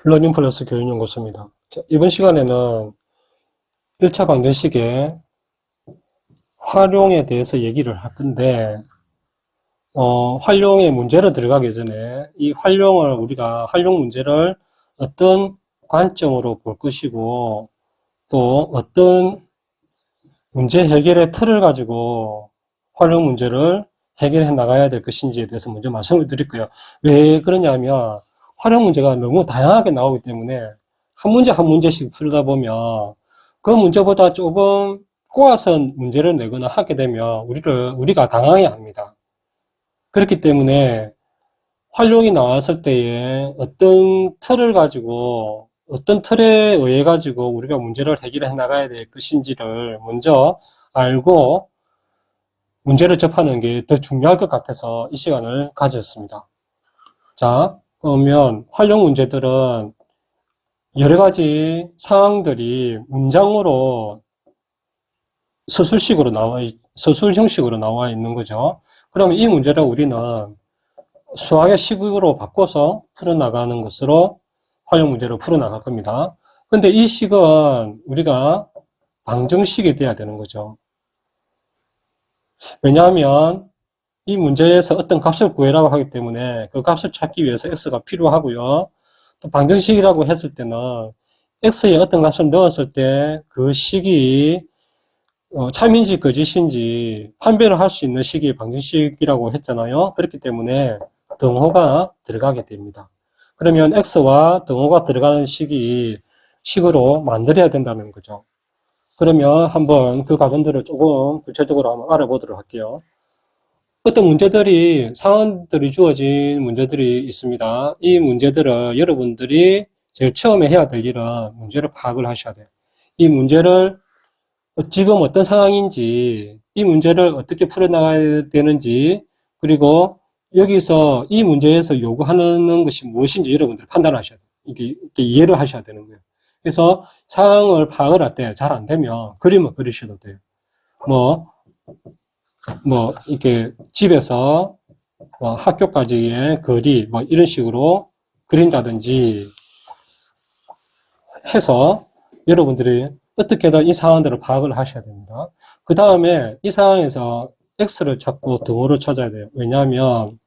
러닝 플러스 교육연구소입니다. 자, 이번 시간에는 1차 방정식의 활용에 대해서 얘기를 할 건데, 활용의 문제로 들어가기 전에 이 우리가 활용 문제를 어떤 관점으로 볼 것이고, 또 어떤 문제 해결의 틀을 가지고 활용 문제를 해결해 나가야 될 것인지에 대해서 먼저 말씀을 드릴 거예요. 왜 그러냐면, 활용 문제가 너무 다양하게 나오기 때문에 한 문제 한 문제씩 풀다 보면 그 문제보다 조금 꼬아서 문제를 내거나 하게 되면 우리가 당황해 합니다. 그렇기 때문에 활용이 나왔을 때에 어떤 틀에 의해 가지고 우리가 문제를 해결해 나가야 될 것인지를 먼저 알고 문제를 접하는 게 더 중요할 것 같아서 이 시간을 가졌습니다. 자, 그러면 활용 문제들은 여러 가지 상황들이 문장으로 서술 형식으로 나와 있는 거죠. 그러면 이 문제를 우리는 수학의 식으로 바꿔서 풀어나가는 것으로 활용 문제를 풀어나갈 겁니다. 근데 이 식은 우리가 방정식이 돼야 되는 거죠. 왜냐하면 이 문제에서 어떤 값을 구해라고 하기 때문에 그 값을 찾기 위해서 x가 필요하고요. 또 방정식이라고 했을 때는 x에 어떤 값을 넣었을 때 그 식이 참인지 거짓인지 판별을 할 수 있는 식이 방정식이라고 했잖아요. 그렇기 때문에 등호가 들어가게 됩니다. 그러면 x와 등호가 들어가는 식으로 만들어야 된다는 거죠. 그러면 한번 그 과정들을 조금 구체적으로 한번 알아보도록 할게요. 어떤 상황들이 주어진 문제들이 있습니다. 이 문제들을 여러분들이 제일 처음에 해야 될 일은 문제를 파악을 하셔야 돼요. 이 문제를 지금 어떤 상황인지, 이 문제를 어떻게 풀어나가야 되는지, 그리고 여기서 이 문제에서 요구하는 것이 무엇인지 여러분들이 판단하셔야 돼요. 이렇게 이해를 하셔야 되는 거예요. 그래서 상황을 파악을 할 때 잘 안 되면 그림을 그리셔도 돼요. 이렇게 집에서 학교까지의 거리, 이런 식으로 그린다든지 해서 여러분들이 어떻게든 이 상황들을 파악을 하셔야 됩니다. 그 다음에 이 상황에서 x를 찾고 등호를 찾아야 돼요. 왜냐하면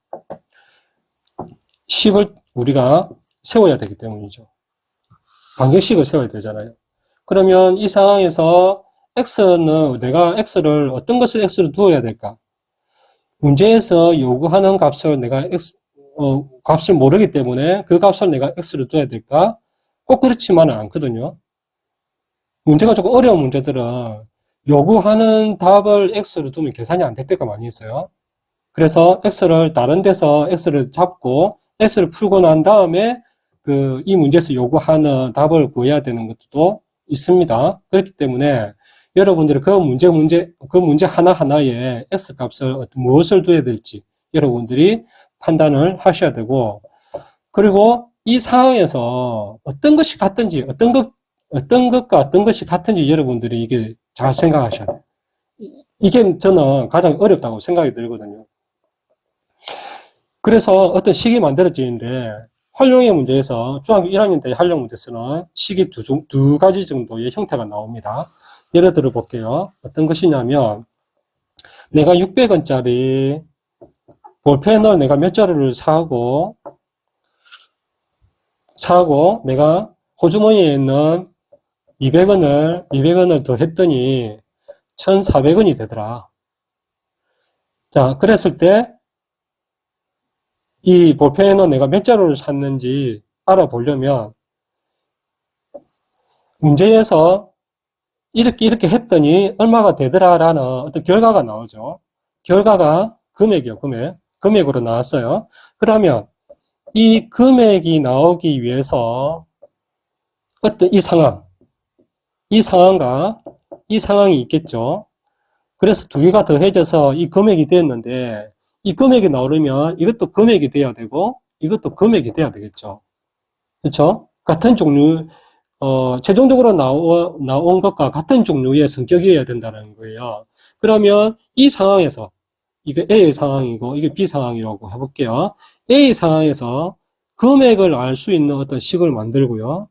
식을 우리가 세워야 되기 때문이죠. 방정식을 세워야 되잖아요. 그러면 이 상황에서 내가 어떤 것을 x를 두어야 될까? 문제에서 요구하는 값을 값을 모르기 때문에 그 값을 내가 x를 둬야 될까? 꼭 그렇지만은 않거든요. 문제가 조금 어려운 문제들은 요구하는 답을 x로 두면 계산이 안 될 때가 많이 있어요. 그래서 다른 데서 x를 잡고 x를 풀고 난 다음에 이 문제에서 요구하는 답을 구해야 되는 것도 있습니다. 그렇기 때문에 여러분들이 그 문제 하나하나에 x 값을 무엇을 둬야 될지 여러분들이 판단을 하셔야 되고, 그리고 이 상황에서 어떤 것과 어떤 것이 같은지 여러분들이 이게 잘 생각하셔야 돼요. 이게 저는 가장 어렵다고 생각이 들거든요. 그래서 어떤 식이 만들어지는데, 활용의 문제에서 중학교 1학년 때 활용 문제에서는 식이 두 가지 정도의 형태가 나옵니다. 예를 들어 볼게요. 어떤 것이냐면, 내가 600원짜리 볼펜을 내가 몇 자루를 사고 내가 호주머니에 있는 200원을 더 했더니 1,400원이 되더라. 자, 그랬을 때 이 볼펜은 내가 몇 자루를 샀는지 알아보려면 문제에서 이렇게 했더니 얼마가 되더라라는 어떤 결과가 나오죠. 결과가 금액이요, 금액으로 나왔어요. 그러면 이 금액이 나오기 위해서 어떤 이 상황이 있겠죠. 그래서 두 개가 더해져서 이 금액이 되었는데, 이 금액이 나오려면 이것도 금액이 돼야 되고 이것도 금액이 돼야 되겠죠. 그렇죠? 같은 종류, 최종적으로 나온 것과 같은 종류의 성격이어야 된다는 거예요. 그러면 이 상황에서 이게 A의 상황이고 이게 B 상황이라고 해볼게요. A 상황에서 금액을 알 수 있는 어떤 식을 만들고요.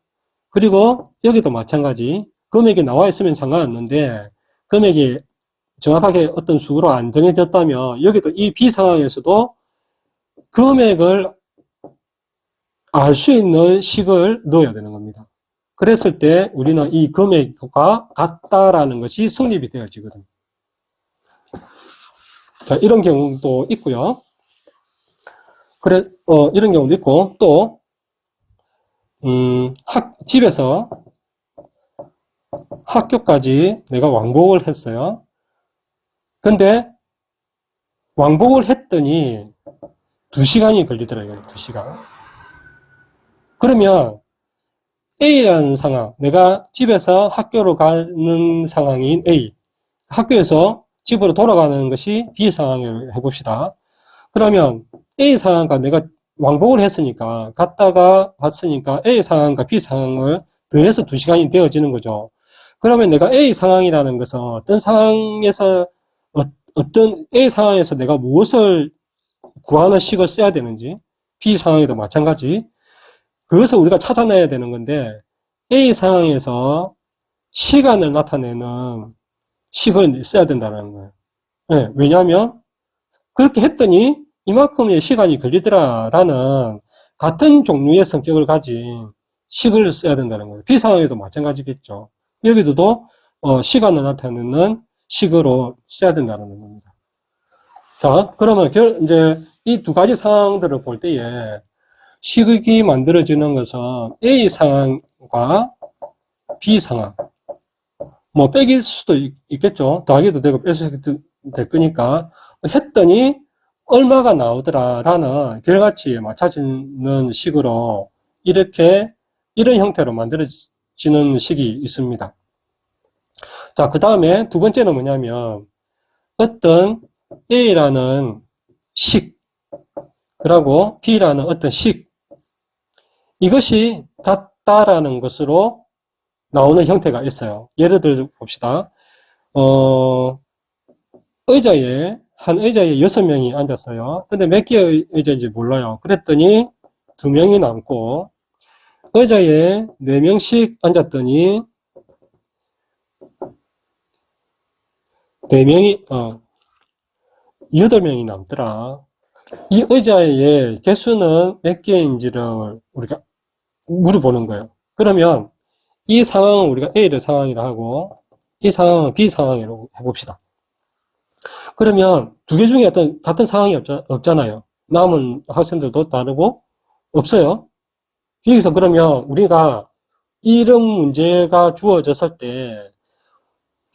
그리고 여기도 마찬가지. 금액이 나와 있으면 상관없는데 금액이 정확하게 어떤 수로 안 정해졌다면 여기도 이 B 상황에서도 금액을 알 수 있는 식을 넣어야 되는 겁니다. 그랬을 때 우리는 이 금액과 같다라는 것이 성립이 되어지거든요. 자, 이런 경우도 있고요. 그래, 이런 경우도 있고, 또, 집에서 학교까지 내가 왕복을 했어요. 근데, 왕복을 했더니 2시간이 걸리더라고요, 2시간. 그러면, A라는 상황, 내가 집에서 학교로 가는 상황인 A, 학교에서 집으로 돌아가는 것이 B 상황을 해봅시다. 그러면 A 상황과 내가 왕복을 했으니까, 갔다가 왔으니까 A 상황과 B 상황을 더해서 2시간이 되어지는 거죠. 그러면 내가 A 상황이라는 것은 어떤 상황에서, 어떤 A 상황에서 내가 무엇을 구하는 식을 써야 되는지, B 상황에도 마찬가지, 그것을 우리가 찾아내야 되는 건데, A 상황에서 시간을 나타내는 식을 써야 된다는 거예요. 네, 왜냐하면 그렇게 했더니 이만큼의 시간이 걸리더라라는 같은 종류의 성격을 가진 식을 써야 된다는 거예요. B 상황에도 마찬가지겠죠. 여기도 시간을 나타내는 식으로 써야 된다는 겁니다. 자, 그러면 이제 이 두 가지 상황들을 볼 때에 식이 만들어지는 것은 A 상황과 B 상황, 뭐 빼길 수도 있겠죠. 더하기도 되고 뺄 수도 될 거니까 했더니 얼마가 나오더라라는 결과치에 맞춰지는 식으로 이렇게 이런 형태로 만들어지는 식이 있습니다. 자, 그 다음에 두 번째는 뭐냐면 어떤 A라는 식, 그리고 B라는 어떤 식, 이것이 같다라는 것으로 나오는 형태가 있어요. 예를 들어 봅시다. 한 의자에 6명이 앉았어요. 근데 몇 개의 의자인지 몰라요. 그랬더니 2명이 남고, 의자에 4명씩 앉았더니 8명이 남더라. 이 의자의 개수는 몇 개인지를 우리가 물어보는 거예요. 그러면 이 상황은 우리가 A를 상황이라 하고, 이 상황은 B 상황이라고 해봅시다. 그러면 두 개 중에 어떤 같은 상황이 없잖아요. 남은 학생들도 다르고 없어요. 여기서 그러면 우리가 이런 문제가 주어졌을 때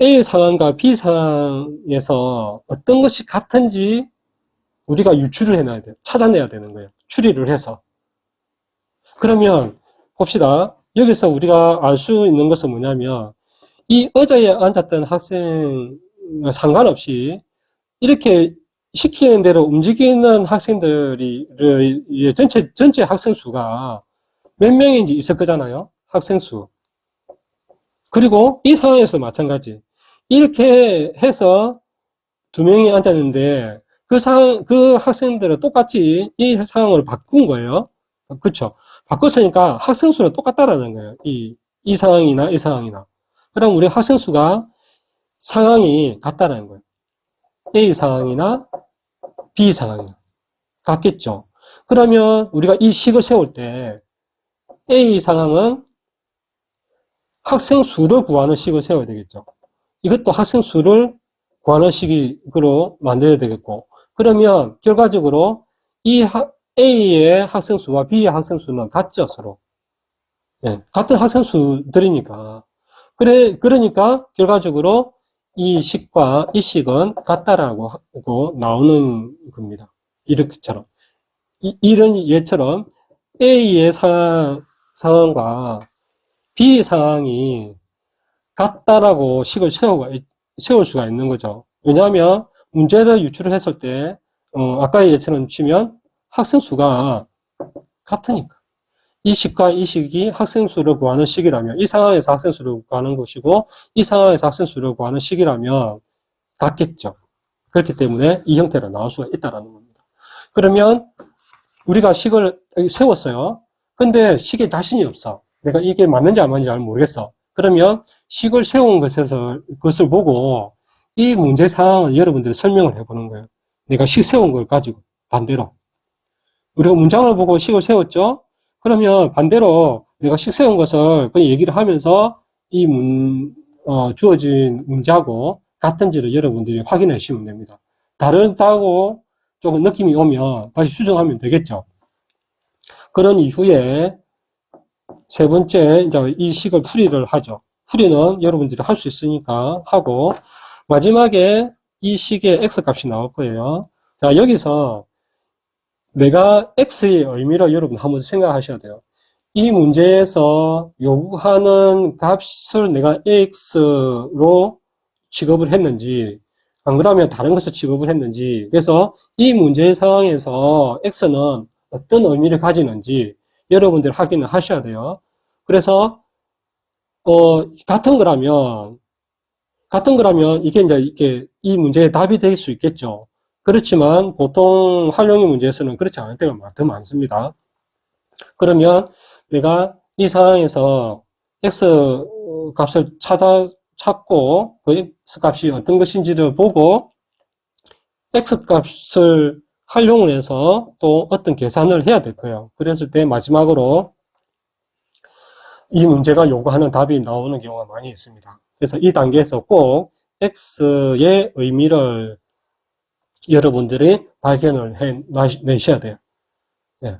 A 상황과 B 상황에서 어떤 것이 같은지 우리가 유추를 해놔야 돼요. 찾아내야 되는 거예요. 추리를 해서. 그러면 봅시다. 여기서 우리가 알 수 있는 것은 뭐냐면 이 의자에 앉았던 학생 상관없이 이렇게 시키는 대로 움직이는 학생들이 전체 학생 수가 몇 명인지 있을 거잖아요. 학생 수. 그리고 이 상황에서 마찬가지. 이렇게 해서 2명이 앉았는데 그 학생들은 똑같이 이 상황을 바꾼 거예요. 그쵸? 바꿨으니까 학생 수는 똑같다라는 거예요. 이 상황이나 이 상황이나. 그럼 우리 학생 수가 상황이 같다라는 거예요. A 상황이나 B 상황이나 같겠죠. 그러면 우리가 이 식을 세울 때 A 상황은 학생 수를 구하는 식을 세워야 되겠죠. 이것도 학생 수를 구하는 식으로 만들어야 되겠고, 그러면 결과적으로 이 A의 학생 수와 B의 학생 수는 같죠, 서로. 네, 같은 학생 수들이니까. 그러니까 결과적으로 이 식과 이 식은 같다라고 하고 나오는 겁니다. 이렇게처럼. 이런 예처럼 A의 상황과 B 상황이 같다라고 식을 세울 수가 있는 거죠. 왜냐하면 문제를 유출을 했을 때, 아까의 예처럼 치면 학생 수가 같으니까. 이 식과 이 식이 학생 수를 구하는 식이라면, 이 상황에서 학생 수를 구하는 것이고, 이 상황에서 학생 수를 구하는 식이라면 같겠죠. 그렇기 때문에 이 형태로 나올 수가 있다는 겁니다. 그러면 우리가 식을 세웠어요. 근데 식에 자신이 없어. 내가 이게 맞는지 안 맞는지 잘 모르겠어. 그러면 식을 세운 것을 보고 이 문제 상황을 여러분들이 설명을 해보는 거예요. 내가 식 세운 걸 가지고 반대로. 우리가 문장을 보고 식을 세웠죠? 그러면 반대로 내가 식 세운 것을 그냥 얘기를 하면서 이 주어진 문제하고 같은지를 여러분들이 확인해 주시면 됩니다. 다르다고 조금 느낌이 오면 다시 수정하면 되겠죠. 그런 이후에 세 번째, 이제 이 식을 풀이를 하죠. 풀이는 여러분들이 할 수 있으니까 하고, 마지막에 이 식의 x값이 나올 거예요. 자, 여기서 내가 x의 의미를 여러분 한번 생각하셔야 돼요. 이 문제에서 요구하는 값을 내가 ax로 취급을 했는지, 안 그러면 다른 것을 취급을 했는지, 그래서 이 문제 상황에서 x는 어떤 의미를 가지는지 여러분들 확인을 하셔야 돼요. 그래서 같은 거라면 이게 이제 이렇게 이 문제의 답이 될 수 있겠죠. 그렇지만 보통 활용의 문제에서는 그렇지 않을 때가 더 많습니다. 그러면 내가 이 상황에서 x 값을 찾고 그 x 값이 어떤 것인지를 보고 x 값을 활용을 해서 또 어떤 계산을 해야 될 거예요. 그랬을 때 마지막으로 이 문제가 요구하는 답이 나오는 경우가 많이 있습니다. 그래서 이 단계에서 꼭 x의 의미를 여러분들이 발견을 해내셔야 돼요. 예.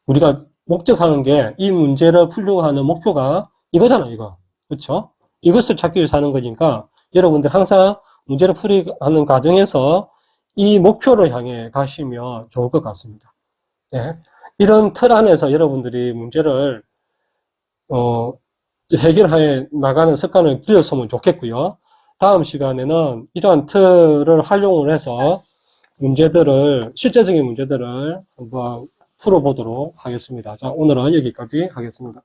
우리가 목적하는 게 이 문제를 풀려고 하는 목표가 이거잖아요, 이거. 그렇죠? 이것을 찾기 위해서 하는 거니까 여러분들 항상 문제를 풀이하는 과정에서 이 목표를 향해 가시면 좋을 것 같습니다. 예. 이런 틀 안에서 여러분들이 문제를 해결해 나가는 습관을 들였으면 좋겠고요. 다음 시간에는 이러한 틀을 활용을 해서 실제적인 문제들을 한번 풀어보도록 하겠습니다. 자, 오늘은 여기까지 하겠습니다.